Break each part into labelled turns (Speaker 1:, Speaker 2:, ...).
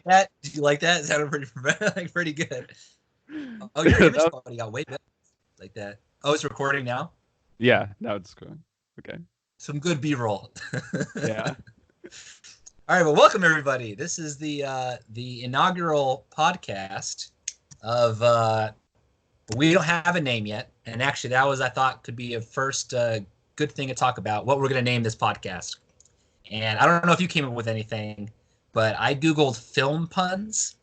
Speaker 1: that? Did you like that? It sounded pretty good. Oh, your image quality got way better like that. Oh, it's recording now?
Speaker 2: Yeah, now it's going. Okay.
Speaker 1: Some good B-roll.
Speaker 2: Yeah.
Speaker 1: All right, well, welcome everybody. This is the inaugural podcast of we don't have a name yet, and actually that was I thought could be a first good thing to talk about what we're going to name this podcast. And I don't know if you came up with anything, but I googled film puns,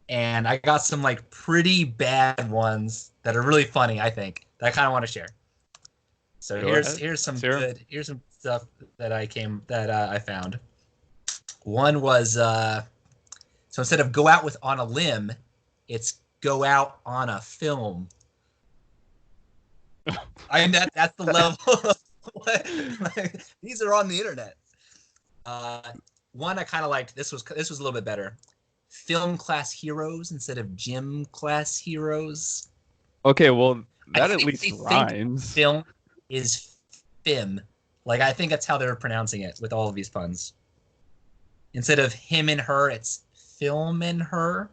Speaker 1: and I got some like pretty bad ones that are really funny. I think that I kind of want to share. So here's some stuff that I found. One was so instead of go out with on a limb, it's go out on a film. That's the level. These are on the internet. One I kind of liked. This was a little bit better. Film class heroes instead of gym class heroes.
Speaker 2: Okay, well that at least rhymes.
Speaker 1: Film is film. Like I think that's how they're pronouncing it with all of these puns. Instead of him and her, it's film and her.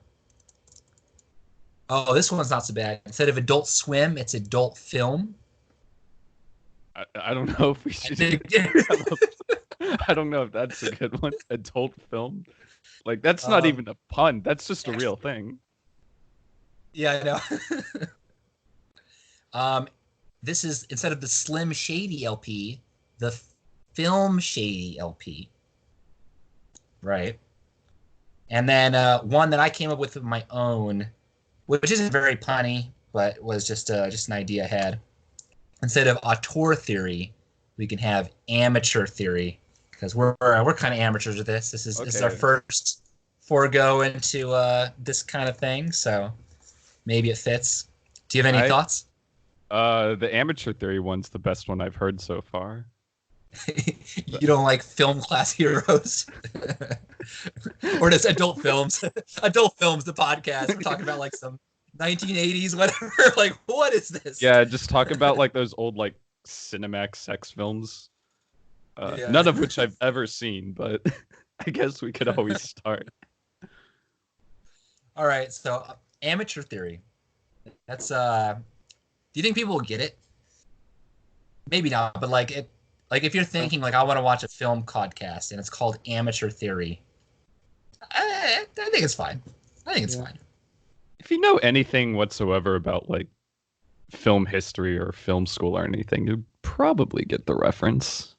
Speaker 1: Oh, this one's not so bad. Instead of Adult Swim, it's Adult Film.
Speaker 2: I don't know if we should. I don't know if that's a good one. Adult Film. Like, that's not even a pun. That's just a real thing.
Speaker 1: Yeah, I know. This is, instead of the Slim Shady LP, the Film Shady LP. Right. And then one that I came up with my own, which isn't very punny, but was just an idea I had. Instead of auteur theory, we can have amateur theory, because we're kind of amateurs with this. This is our first forego into this kind of thing, so maybe it fits. Do you have any thoughts?
Speaker 2: The amateur theory one's the best one I've heard so far.
Speaker 1: You don't like film class heroes? Or just adult films? Adult films, the podcast. We're talking about like some 1980s, whatever. Like, what is this?
Speaker 2: Yeah, just talk about like those old like Cinemax sex films. None of which I've ever seen, but I guess we could always start.
Speaker 1: All right, so amateur theory. That's do you think people will get it? Maybe not, but like it. Like if you're thinking like I want to watch a film podcast and it's called Amateur Theory, I think it's fine. I think it's fine.
Speaker 2: If you know anything whatsoever about like film history or film school or anything, you'd probably get the reference.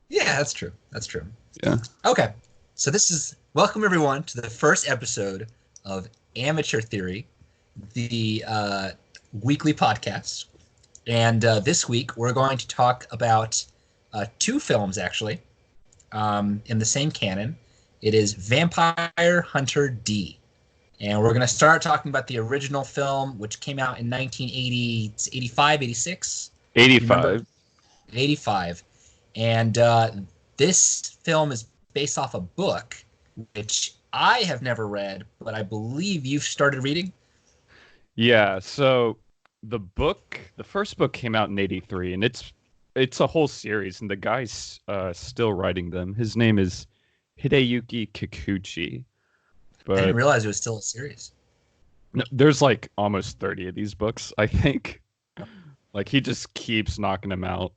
Speaker 1: Yeah, that's true. That's true.
Speaker 2: Yeah.
Speaker 1: Okay. So welcome everyone to the first episode of Amateur Theory, the weekly podcast. And this week, we're going to talk about two films, actually, in the same canon. It is Vampire Hunter D. And we're going to start talking about the original film, which came out in 1980, 85, 86?
Speaker 2: 85.
Speaker 1: 85. And this film is based off a book, which I have never read, but I believe you've started reading.
Speaker 2: Yeah, so the first book came out in 83, and it's a whole series, and the guy's still writing them. His name is Hideyuki Kikuchi. But
Speaker 1: I didn't realize it was still a series.
Speaker 2: No, there's like almost 30 of these books, I think. Like he just keeps knocking them out.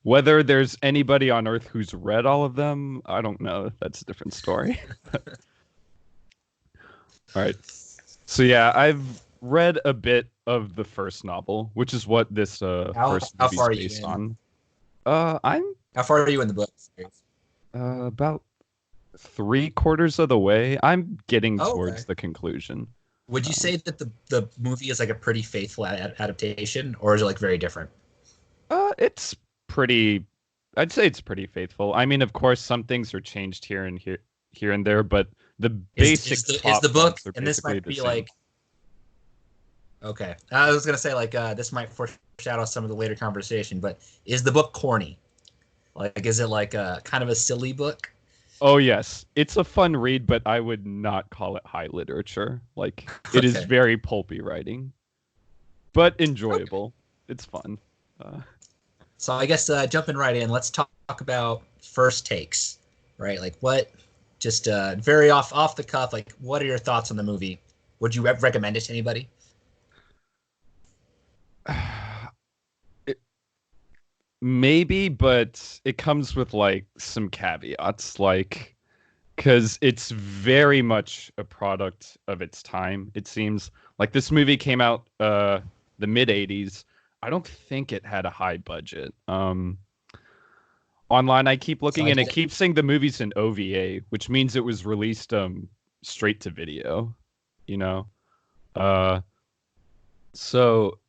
Speaker 2: Whether there's anybody on Earth who's read all of them, I don't know. That's a different story. All right. So yeah, I've read a bit of the first novel, which is what this first movie is based on.
Speaker 1: How far are you in the book series?
Speaker 2: About 3/4 of the way. I'm getting towards the conclusion.
Speaker 1: Would you say that the movie is like a pretty faithful adaptation, or is it like very different?
Speaker 2: It's pretty. I'd say it's pretty faithful. I mean, of course, some things are changed here and there, but the basic
Speaker 1: is the book, and this might be like. Okay, I was gonna say like this might foreshadow some of the later conversation, but is the book corny? Like, is it like a kind of a silly book?
Speaker 2: Oh yes, it's a fun read, but I would not call it high literature. Like it is very pulpy writing, but enjoyable. Okay. It's fun.
Speaker 1: So I guess jumping right in, let's talk about first takes, right? Like what just very off the cuff, like what are your thoughts on the movie? Would you recommend it to anybody?
Speaker 2: It, maybe, but it comes with like some caveats, like because it's very much a product of its time. It seems like this movie came out the mid '80s. I don't think it had a high budget. Online, I keep
Speaker 1: So
Speaker 2: looking
Speaker 1: I
Speaker 2: and
Speaker 1: did
Speaker 2: it
Speaker 1: it.
Speaker 2: keeps saying the movie's an OVA, which means it was released straight to video. You know, uh, so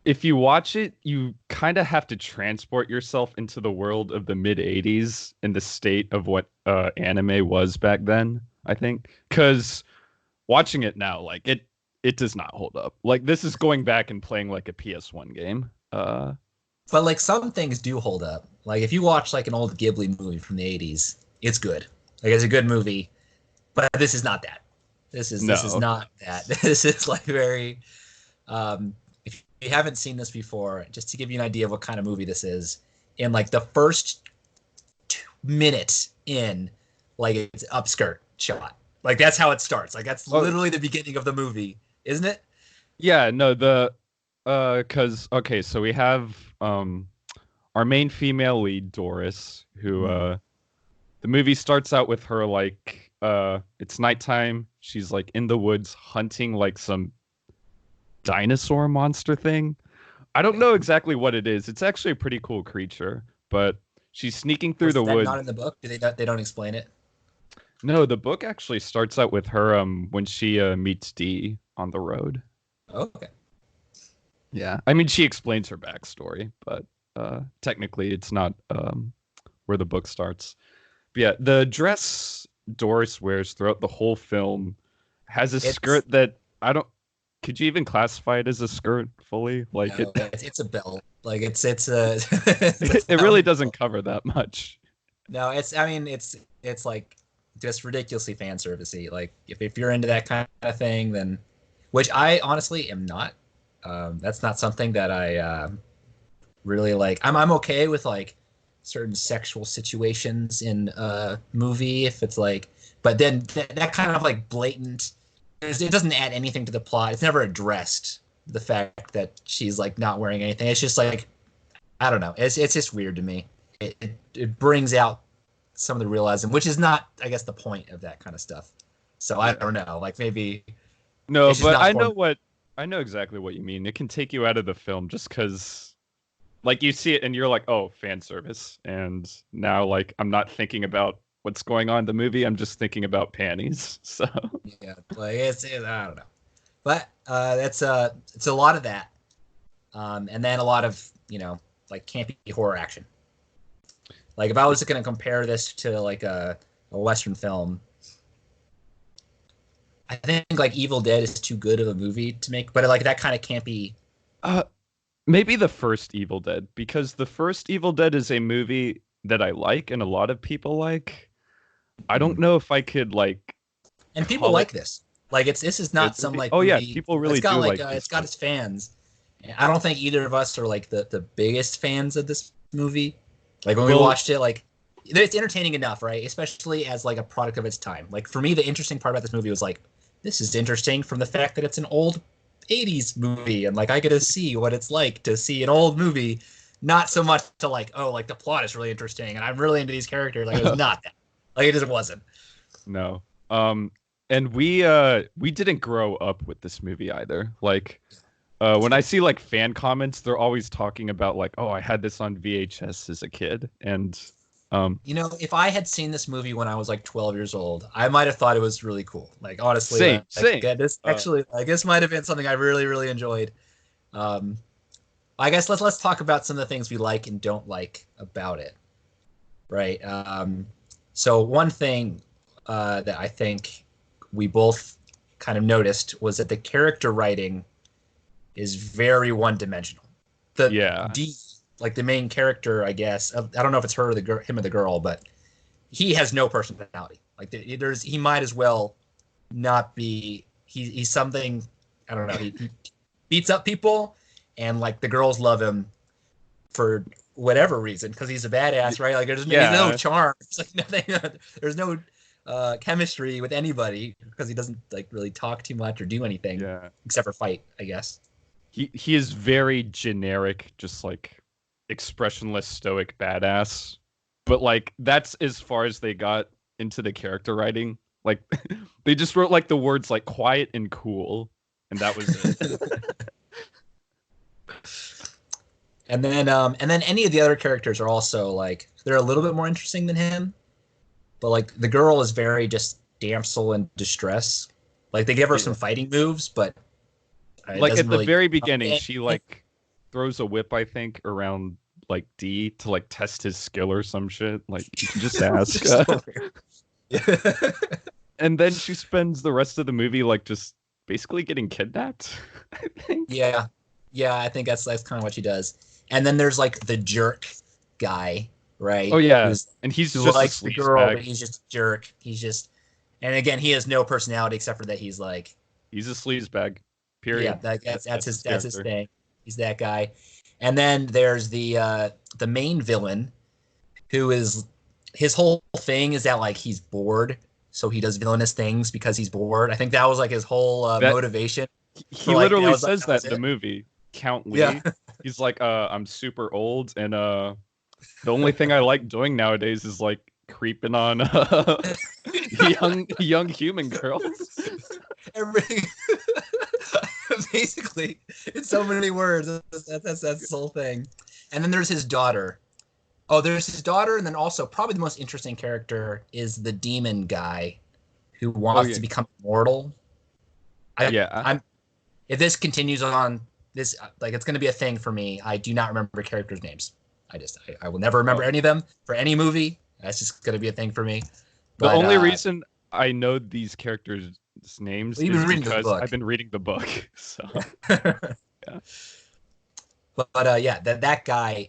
Speaker 2: if you watch it, you kind of have to transport yourself into the world of the mid 80s and the state of what anime was back then, I think. Because watching it now, like it does not hold up. Like this is going back and playing like a PS1 game.
Speaker 1: But like some things do hold up. Like if you watch like an old Ghibli movie from the 80s, it's good. Like it's a good movie, but this is not that. This is
Speaker 2: No.
Speaker 1: not that. This is like very if you haven't seen this before, just to give you an idea of what kind of movie this is, in like the first 2 minutes in, like it's upskirt shot. Like that's how it starts. Like that's
Speaker 2: Oh,
Speaker 1: literally the beginning of the movie, isn't it?
Speaker 2: yeah, no, the cuz okay, so we have our main female lead Doris who
Speaker 1: Mm.
Speaker 2: the movie starts out with her like it's nighttime. She's like in the woods hunting like some dinosaur monster thing. I don't know exactly what it is. It's actually a pretty cool creature, but she's sneaking through
Speaker 1: Was
Speaker 2: the
Speaker 1: that
Speaker 2: woods.
Speaker 1: not in the book? Do they not? They don't explain it.
Speaker 2: No, the book actually starts out with her when she meets Dee on the road.
Speaker 1: Okay.
Speaker 2: Yeah. I mean she explains her backstory, but technically it's not where the book starts. But yeah, the dress Doris wears throughout the whole film has a
Speaker 1: It's
Speaker 2: skirt that I don't could you even classify it as a skirt fully? Like
Speaker 1: no,
Speaker 2: it
Speaker 1: it's a belt. Like it's a it's
Speaker 2: it
Speaker 1: a
Speaker 2: really doesn't
Speaker 1: belt.
Speaker 2: cover that much.
Speaker 1: No, it's I mean it's like just ridiculously fan servicey. Like if you're into that kind of thing, then which I honestly am not. That's not something that I really like. I'm okay with like certain sexual situations in a movie if it's like, but then that kind of like blatant. It doesn't add anything to the plot. It's never addressed the fact that she's like not wearing anything. It's just like I don't know. It's just weird to me. It brings out some of the realism, which is not, I guess, the point of that kind of stuff. So I
Speaker 2: Yeah.
Speaker 1: don't know. Like maybe
Speaker 2: No,
Speaker 1: it's just
Speaker 2: but
Speaker 1: not for me.
Speaker 2: I know exactly what you mean. It can take you out of the film just because like you see it and you're like, "Oh, fan service." And now like I'm not thinking about what's going on in the movie. I'm just thinking about panties. So,
Speaker 1: Yeah, like I don't know. But it's a lot of that, and then a lot of like campy horror action. Like if I was going to compare this to like a Western film, I think like Evil Dead is too good of a movie to make, but like that kind of campy.
Speaker 2: uh maybe the first Evil Dead because the first Evil Dead is a movie that I like and a lot of people like. I don't know if I could like
Speaker 1: And people
Speaker 2: call it
Speaker 1: like this. Like this is
Speaker 2: a good
Speaker 1: not some
Speaker 2: movie.
Speaker 1: like
Speaker 2: Oh yeah,
Speaker 1: movie.
Speaker 2: people
Speaker 1: It's
Speaker 2: really
Speaker 1: got
Speaker 2: do
Speaker 1: like
Speaker 2: like
Speaker 1: it's
Speaker 2: this
Speaker 1: got
Speaker 2: movie.
Speaker 1: its fans. I don't think either of us are like the biggest fans of this movie. Like when we
Speaker 2: Well,
Speaker 1: watched it, like it's entertaining enough, right? Especially as like a product of its time. Like for me, the interesting part about this movie was like this is interesting from the fact that it's an old 80s movie and like I get to see what it's like to see an old movie, not so much to like, oh, like the plot is really interesting and I'm really into these characters. Like it was not that. Like it just wasn't.
Speaker 2: no. And we didn't grow up with this movie either. Like when I see like fan comments, they're always talking about like, "Oh, I had this on VHS as a kid." And
Speaker 1: If I had seen this movie when I was like 12 years old, I might have thought it was really cool. Like honestly, like
Speaker 2: same.
Speaker 1: yeah, this actually, I guess might have been something I really, really enjoyed. Um, I guess let's talk about some of the things we like and don't like about it, right? So one thing that I think we both kind of noticed was that the character writing is very one-dimensional. The
Speaker 2: Yeah.
Speaker 1: D, like the main character, I guess. I don't know if it's her or him or the girl, but he has no personality. Like he might as well not be. He's something. I don't know. He beats up people, and like the girls love him for whatever reason, because he's a badass, right? Like there's no
Speaker 2: Yeah,
Speaker 1: charm. It's like nothing. There's no chemistry with anybody because he doesn't like really talk too much or do anything
Speaker 2: yeah.
Speaker 1: except for fight, I guess.
Speaker 2: He is very generic, just like expressionless, stoic badass. But like that's as far as they got into the character writing. Like they just wrote like the words like quiet and cool, and that was it.
Speaker 1: And then any of the other characters are also like they're a little bit more interesting than him, but like the girl is very just damsel in distress. Like they give her some
Speaker 2: Yeah.
Speaker 1: fighting moves, but it
Speaker 2: Like
Speaker 1: doesn't
Speaker 2: at the
Speaker 1: really.
Speaker 2: very beginning, she like throws a whip, I think, around like D to like test his skill or some shit. Like you can just ask.
Speaker 1: Just so weird. Yeah.
Speaker 2: And then she spends the rest of the movie like just basically getting kidnapped. I think.
Speaker 1: Yeah, yeah, I think that's kind of what she does. And then there's like the jerk guy,
Speaker 2: Oh
Speaker 1: right?
Speaker 2: yeah, and he's
Speaker 1: Who
Speaker 2: just a
Speaker 1: likes the girl, but
Speaker 2: sleazebag.
Speaker 1: he's just a jerk. He's just, and again, he has no personality except for that he's like,
Speaker 2: He's a sleazebag.
Speaker 1: yeah,
Speaker 2: Period.
Speaker 1: that's his
Speaker 2: Character.
Speaker 1: thing. He's that guy. And then there's the main villain, who is his whole thing is that like he's bored, so he does villainous things because he's bored. I think that was like his whole
Speaker 2: That
Speaker 1: motivation.
Speaker 2: he
Speaker 1: For like
Speaker 2: literally says
Speaker 1: that
Speaker 2: that
Speaker 1: was
Speaker 2: in the
Speaker 1: it.
Speaker 2: movie. Count
Speaker 1: Yeah.
Speaker 2: Lee. He's like, I'm super old, and the only thing I like doing nowadays is like creeping on young human girls.
Speaker 1: Everything. Basically, in so many words, that's the whole thing. And then there's his daughter. Oh, there's his daughter, and then also probably the most interesting character is the demon guy who
Speaker 2: Oh
Speaker 1: wants
Speaker 2: yeah,
Speaker 1: to become immortal.
Speaker 2: yeah.
Speaker 1: I'm if this continues on this like it's going to be a thing for me. I do not remember characters' names. I will never remember
Speaker 2: Oh.
Speaker 1: any of them for any movie. That's just going to be a thing for me.
Speaker 2: The
Speaker 1: But
Speaker 2: only reason I know these characters' names
Speaker 1: well, you've
Speaker 2: is
Speaker 1: been reading the
Speaker 2: because
Speaker 1: book.
Speaker 2: I've been reading the book. So yeah.
Speaker 1: but yeah, that guy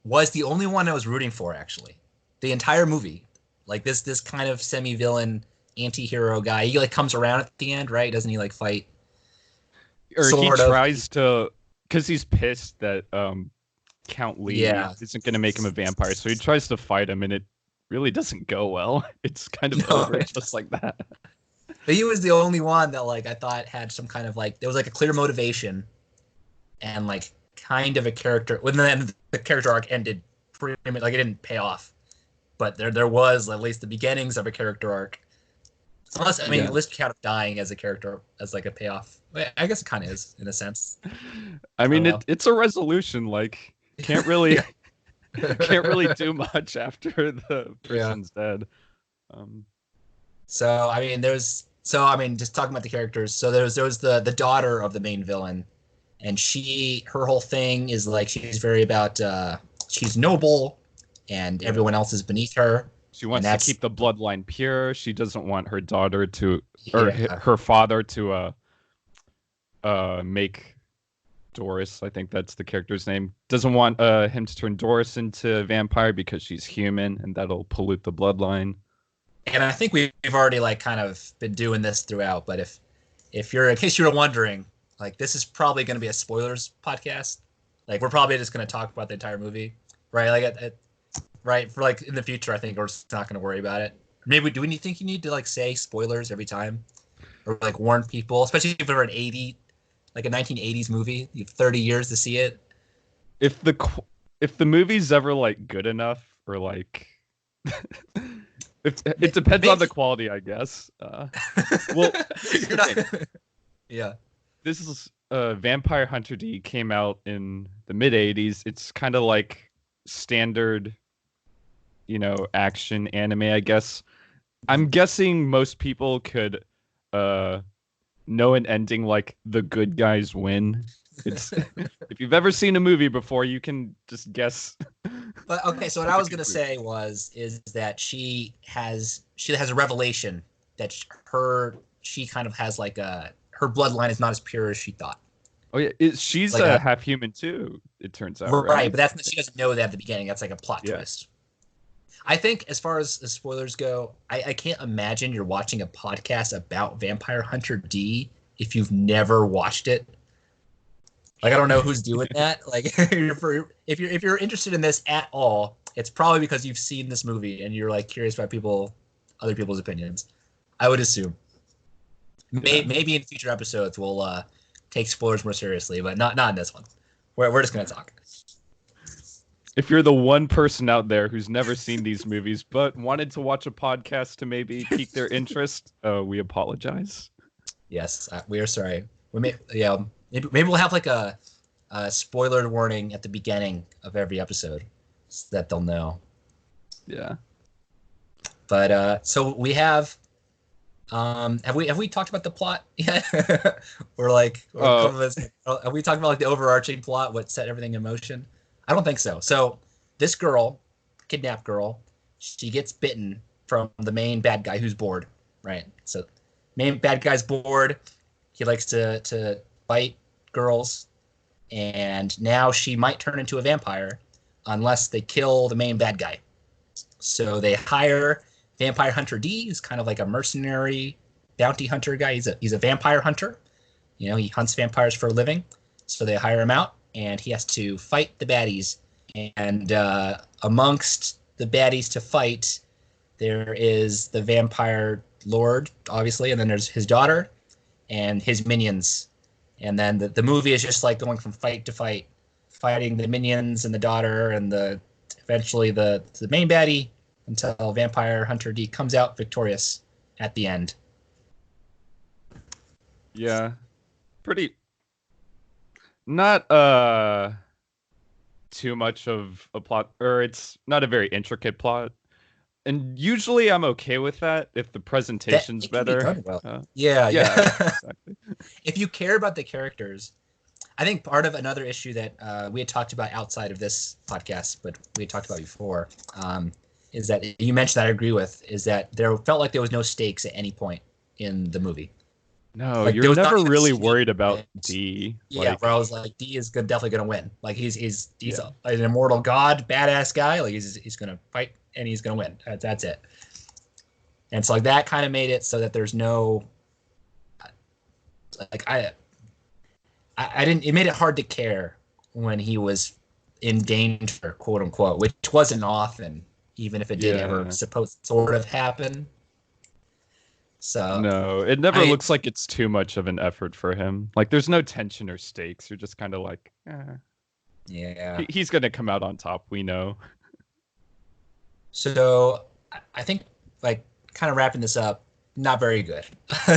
Speaker 1: was the only one I was rooting for actually. The entire movie, like this kind of semi-villain anti-hero guy. He like comes around at the end, right? Doesn't he like fight?
Speaker 2: Or he
Speaker 1: Sort of.
Speaker 2: tries to, because he's pissed that Count Lee
Speaker 1: Yeah.
Speaker 2: isn't going to make him a vampire, so he tries to fight him, and it really doesn't go well. It's kind of
Speaker 1: No,
Speaker 2: over
Speaker 1: it
Speaker 2: just like that.
Speaker 1: But he was the only one that like I thought had some kind of like there was like a clear motivation and like kind of a character. When then the character arc ended pretty much like it didn't pay off, but there was at least the beginnings of a character arc. Unless I mean,
Speaker 2: Yeah.
Speaker 1: at least kind of dying as a character as like a payoff. I guess it kind of is in a sense.
Speaker 2: I mean,
Speaker 1: don't know.
Speaker 2: it's a resolution. Like, can't really
Speaker 1: Yeah.
Speaker 2: can't really do much after the
Speaker 1: Yeah.
Speaker 2: person's dead. Um,
Speaker 1: So I mean, just talking about the characters. So there was the daughter of the main villain, and her whole thing is like she's very about she's noble, and
Speaker 2: Yeah.
Speaker 1: everyone else is beneath her.
Speaker 2: she wants to
Speaker 1: that's-
Speaker 2: keep the bloodline pure. She doesn't want her daughter to, or
Speaker 1: Yeah.
Speaker 2: her father to, make Doris. I think that's the character's name. Doesn't want him to turn Doris into a vampire because she's human, and that'll pollute the bloodline.
Speaker 1: And I think we've already like kind of been doing this throughout. But if you're in case you were wondering, like this is probably going to be a spoilers podcast. Like we're probably just going to talk about the entire movie, right? Like right for like in the future, I think we're just not going to worry about it. Maybe do we think you need to like say spoilers every time, or like warn people, especially if we're an 1980s movie, you have 30 years to see it.
Speaker 2: If the movie's ever like good enough, or like, if it depends on the
Speaker 1: Maybe-
Speaker 2: quality, I guess. Well,
Speaker 1: You're not. Yeah.
Speaker 2: this is Vampire Hunter D came out in the mid 80s. It's kind of like standard, action anime, I guess. I'm guessing most people could know an ending like the good guys win. It's if you've ever seen a movie before, you can just guess.
Speaker 1: But okay, so what I was gonna say is that she has a revelation that she kind of has like her bloodline is not as pure as she thought.
Speaker 2: Oh yeah, she's
Speaker 1: Like a-
Speaker 2: half human too. It turns out,
Speaker 1: Right, but she doesn't know that at the beginning. That's like a plot
Speaker 2: Yeah.
Speaker 1: twist. I think as far as the spoilers go, I can't imagine you're watching a podcast about Vampire Hunter D if you've never watched it. Like I don't know who's doing that. Like if you're interested in this at all, it's probably because you've seen this movie and you're like curious about other people's opinions. I would assume. Maybe in future episodes we'll take spoilers more seriously, but not in this one. We're just gonna talk.
Speaker 2: If you're the one person out there who's never seen these movies but wanted to watch a podcast to maybe pique their interest, we apologize.
Speaker 1: Yes, we are sorry. Maybe we'll have like a spoiler warning at the beginning of every episode so that they'll know.
Speaker 2: Yeah.
Speaker 1: But so we have we talked about the plot yet? Have we talked about like the overarching plot, what set everything in motion? I don't think so. So this girl, kidnapped girl, she gets bitten from the main bad guy who's bored, right? So main bad guy's bored. He likes to bite girls, and now she might turn into a vampire unless they kill the main bad guy. So they hire Vampire Hunter D, who's kind of like a mercenary bounty hunter guy. He's a vampire hunter. You know, he hunts vampires for a living. So they hire him out, and he has to fight the baddies. And amongst the baddies to fight, there is the vampire lord, obviously, and then there's his daughter and his minions. And then the movie is just like going from fight to fight, fighting the minions and the daughter and eventually the main baddie until Vampire Hunter D comes out victorious at the end.
Speaker 2: Yeah. Pretty not too much of a plot, or it's not a very intricate plot. And usually I'm okay with that if the presentation's better.
Speaker 1: Well.
Speaker 2: Yeah,
Speaker 1: exactly. If you care about the characters, I think part of another issue that we had talked about outside of this podcast, but we had talked about before, is that you mentioned that I agree with, is that there felt like there was no stakes at any point in the movie.
Speaker 2: No, like, you're never really worried about D.
Speaker 1: Yeah, where I was like, D is definitely going to win. Like he's an immortal god, badass guy. Like he's going to fight and he's going to win. That's it. And so like that kind of made it so that there's no, like I didn't. It made it hard to care when he was in danger, quote unquote, which wasn't often, even if it did ever sort of happen. So
Speaker 2: no, it never looks like it's too much of an effort for him. Like there's no tension or stakes. You're just kind of like,
Speaker 1: yeah,
Speaker 2: he's gonna come out on top. We know.
Speaker 1: So I think, like, kind of wrapping this up, not very good.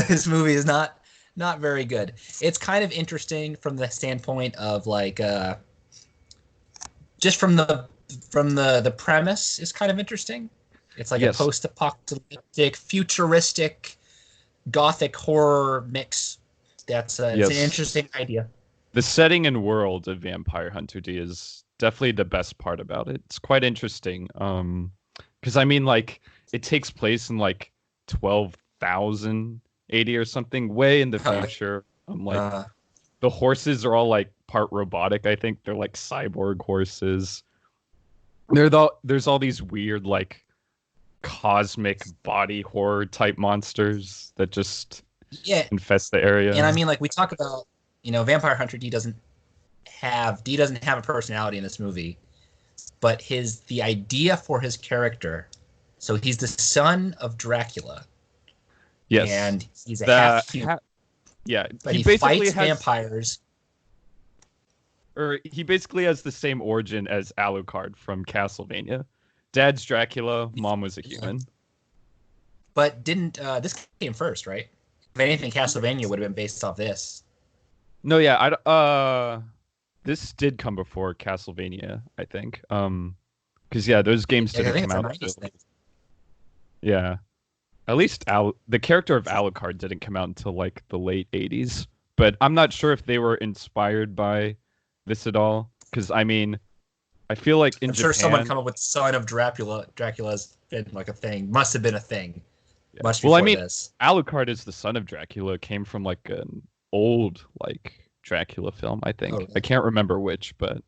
Speaker 1: This movie is not very good. It's kind of interesting from the standpoint of like, just from the premise is kind of interesting. It's like a post-apocalyptic, futuristic, gothic horror mix. It's an interesting idea.
Speaker 2: The setting and world of Vampire Hunter D is definitely the best part about it. It's quite interesting. Because I mean, like, it takes place in like 12,080 or something, way in the future. The horses are all like part robotic. I think they're like cyborg horses. There's all these weird like cosmic body horror type monsters that just infest the area.
Speaker 1: And I mean, like we talk about, Vampire Hunter D doesn't have a personality in this movie, but the idea for his character. So he's the son of Dracula.
Speaker 2: Yes,
Speaker 1: and he's a half human. But he fights vampires.
Speaker 2: Or he basically has the same origin as Alucard from Castlevania. Dad's Dracula, mom was a human.
Speaker 1: But didn't this came first, right? If anything, Castlevania would have been based off this.
Speaker 2: No, yeah, this did come before Castlevania, I think. Because those games didn't come out. Yeah, at least the character of Alucard didn't come out until like the late '80s. But I'm not sure if they were inspired by this at all. Because I mean, I feel like in Japan,
Speaker 1: someone come up with son of Dracula. Dracula's been like a thing. Must have been a thing. Yeah. Much before this.
Speaker 2: Alucard is the son of Dracula. Came from like an old like Dracula film, I think. I can't remember which, but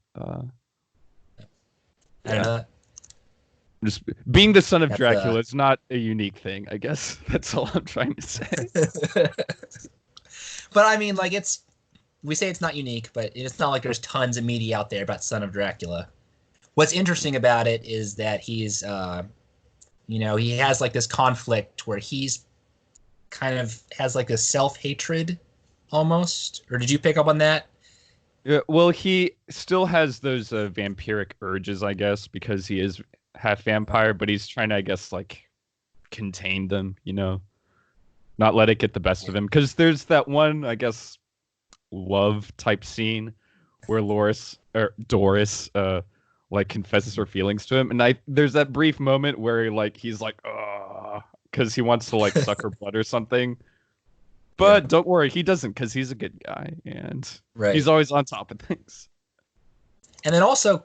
Speaker 2: just being the son of Dracula is not a unique thing, I guess. That's all I'm trying to say.
Speaker 1: But I mean, like we say it's not unique, but it's not like there's tons of media out there about Son of Dracula. What's interesting about it is that he's, he has like this conflict where he's kind of has like a self-hatred almost. Or did you pick up on that?
Speaker 2: Yeah, well, he still has those vampiric urges, I guess, because he is half vampire, but he's trying to, I guess, like contain them, not let it get the best of him. Because there's that one, I guess, love type scene where Doris like confesses her feelings to him, and there's that brief moment where he's like, because he wants to like suck her blood or something. But don't worry, he doesn't, because he's a good guy and he's always on top of things.
Speaker 1: And then also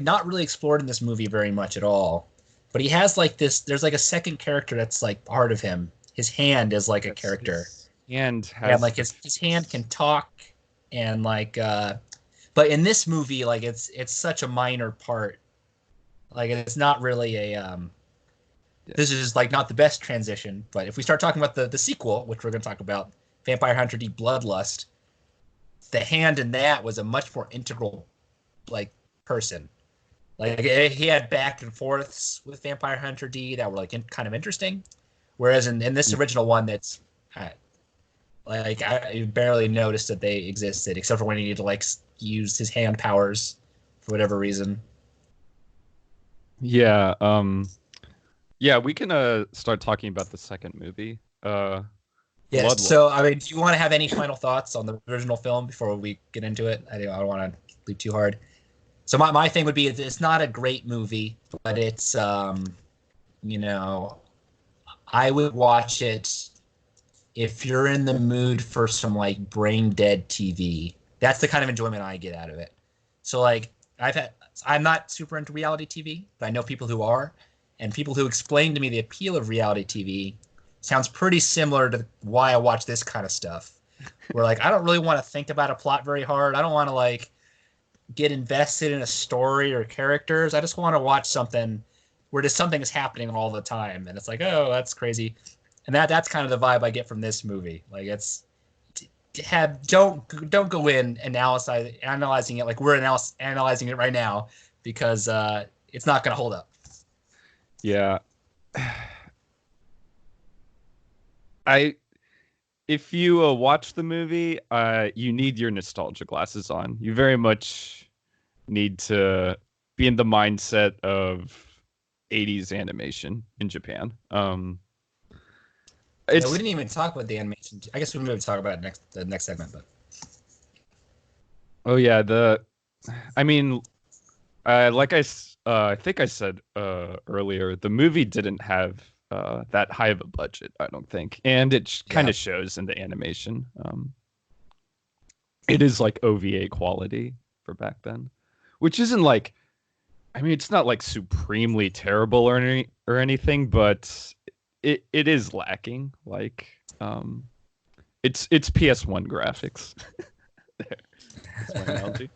Speaker 1: not really explored in this movie very much at all. But he has like this, there's like a second character that's like part of him. His hand is like a character.
Speaker 2: And
Speaker 1: like his hand can talk and like but in this movie, like it's such a minor part. Like it's not really a this is like not the best transition, but if we start talking about the sequel, which we're going to talk about, Vampire Hunter D Bloodlust, the hand in that was a much more integral like person. Like he had back and forths with Vampire Hunter D that were like kind of interesting, whereas in this original one, that's like I barely noticed that they existed, except for when he needed to like use his hand powers for whatever reason.
Speaker 2: Yeah. Yeah, we can start talking about the second movie.
Speaker 1: Yeah. So, I mean, do you want to have any final thoughts on the original film before we get into it? I don't want to leave too hard. So my thing would be, it's not a great movie, but it's I would watch it if you're in the mood for some like brain dead TV. That's the kind of enjoyment I get out of it. So like I'm not super into reality TV, but I know people who are. And people who explain to me the appeal of reality TV sounds pretty similar to why I watch this kind of stuff. Where like I don't really want to think about a plot very hard. I don't want to like get invested in a story or characters. I just want to watch something where just something is happening all the time, and it's like, oh, that's crazy. And that's kind of the vibe I get from this movie. Like it's don't go in analyzing it like we're analyzing it right now, because it's not going to hold up.
Speaker 2: Yeah. If you watch the movie, you need your nostalgia glasses on. You very much need to be in the mindset of 80s animation in Japan.
Speaker 1: We didn't even talk about the animation. I guess we maybe talk about it the next segment, but.
Speaker 2: Oh yeah, like I think I said earlier, the movie didn't have that high of a budget, I don't think, and it kind of shows in the animation. It is like OVA quality for back then, which isn't like, it's not like supremely terrible or anything, but it is lacking. Like, it's PS1 graphics. That's my analogy.